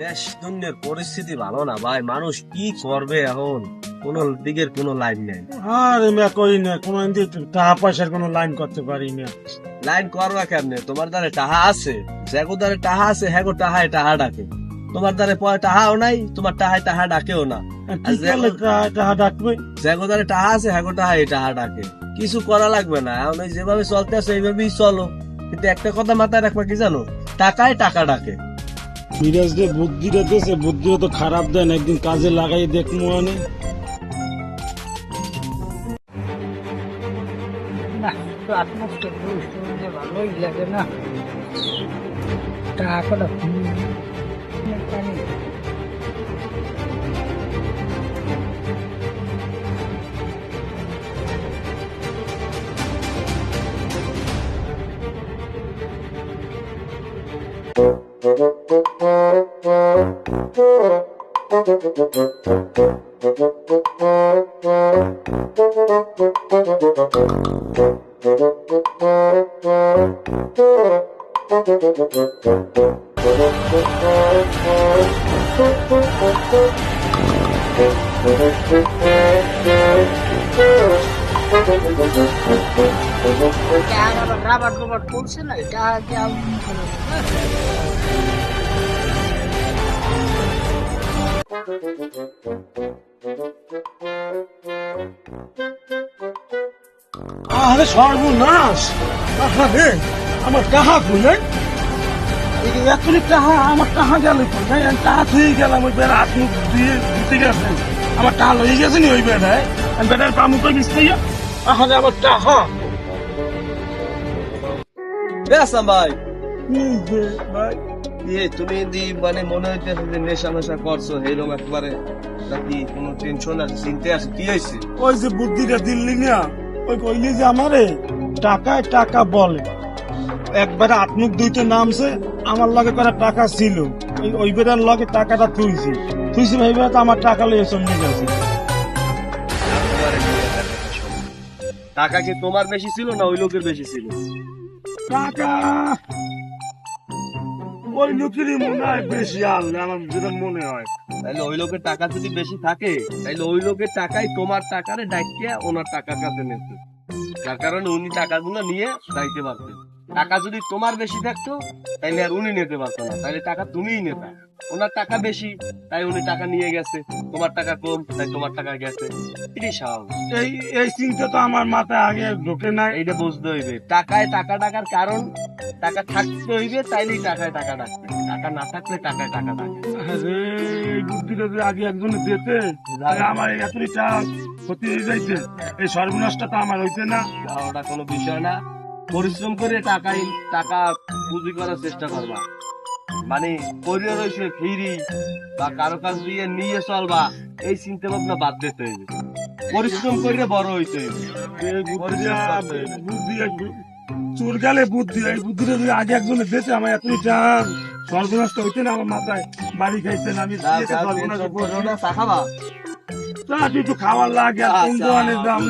দেশ দুনিয়ার পরিস্থিতি ভালো না ভাই, মানুষ কি করবে এখন, কোন দিকের কোন লাইন নেই। আরে মিয়া করি না, কোন টাকা পয়সার কোনো লাইন করতে পারি না। লাইন করবা কেমনে? তোমার দ্বারে টাহা আছে, যেগো দ্বারে টাহা আছে হ্যাগো টাহায় টাহা ডাকে। তোমার দ্বারে টাহাও নাই, তোমার টাহায় টাহা ডাকেও না। কি করলে টাকা ডাকবে? যেগো দ্বারে টাহা আছে হ্যাগো টাহায় টাহা ডাকে। কিছু করা লাগবে না, এখন ওই যেভাবে চলতে আছে এইভাবেই চলো। কিন্তু একটা কথা মাথায় রাখবা, কি জানো, টাকায় টাকা ডাকে। মিরাজ যে বুদ্ধিটা দিয়েছে, বুদ্ধিটা তো খারাপ দেন, একদিন কাজে লাগাই দেখবো মানে। না তো আত্মস্থ ভালোই লাগে না, টাকাটা রাবার রোবার পড়ছে না, এটা আগে আরে সর্বনাশ! আরে আমার টাকা খুলে এতগুলি টাকা, আমার টাকা গেল কোথায়? টাকা থুয়ে গেলাম ওই বেড়া হাত মুখ দিয়ে দিতে গেছে, আমার টাকা লয়ে গেছে নি ওই বেড়ায়। বেড়ার পামু তো মিশতে আরে আমার টাকা। আসাম ভাই, ভাই তুমি মানে মনে হইতেছে যে নেশা মেশা করছো এইরকম একবারে, নাকি কোনো টেনশন আছে, চিন্তা আছে, কি হয়েছে? ওই যে বুদ্ধিটা দিল্লি না, ওই কইলি যে আমারে টাকায় টাকা বলে, একবারে আত্মুখ দুইটা নামছে, আমার লগে করা টাকা ছিল, ওই বেড়ার লগে টাকাটা তুইছি ভাই, তো আমার টাকা লইয়ে চলে গেছে। টাকা কি তোমার বেশি ছিল না ওই লোকের বেশি ছিল? টাকা ওই লোকেরই মনে হয় বেশি, আনলে আমার যেটা মনে হয়। তাইলে ওই লোকের টাকা যদি বেশি থাকে, তাইলে ওই লোকের টাকাই তোমার টাকারে ডাকিয়া ওনার টাকার কাছে নিতে, যার কারণে উনি টাকাগুলো নিয়ে যাইতে পারতেন। টাকা যদি তোমার বেশি থাকতো তাইলে আর উনি নিতে পারতো না, তাইলে টাকা তুমিই নেতা। ওনার টাকা বেশি তাই উনি টাকা নিয়ে গেছে, তোমার টাকা কম তাই তোমার টাকা গেছে। এটাই স্বাভাবিক। এই এই চিন্তা তো আমার মাথায় আগে ঢোকে নাই। এইটা বুঝতে হইবে, টাকায় টাকা ডাকার কারণ, টাকা থাকতে হইবে তাইলেই টাকায় টাকা ডাকবে, টাকা না থাকলে টাকায় টাকা ডাকে। আরে এই বুদ্ধিটা যদি আগে একজনে দিতে, তাহলে আমার এতই টাকা ক্ষতি হয়ে যাইতে। এই সর্বনাশটা তো আমার হইতে না। ওটা কোনো বিষয় না, পরিশ্রম করে টাকা পুঁজি করার চেষ্টা করবা। মানে করে রয়েছে ফিরি বা কারো কাছ দিয়ে নিয়ে চলবা, এই চিন্তা ভাবনা বাদ দিতে হইবে। পরিশ্রম করে বড় হইতে হইবে। বুদ্ধি চোর গেলে বুদ্ধি, এই বুদ্ধিটা যদি আগে একজনে দিতে, আমার এতই টাকা সর্বনাশটা হইতে না। আমার মাথায় বাড়ি খাইতেন, আমি চা খাবা? একটু খাওয়ার লাগে, আচ্ছা, দাম।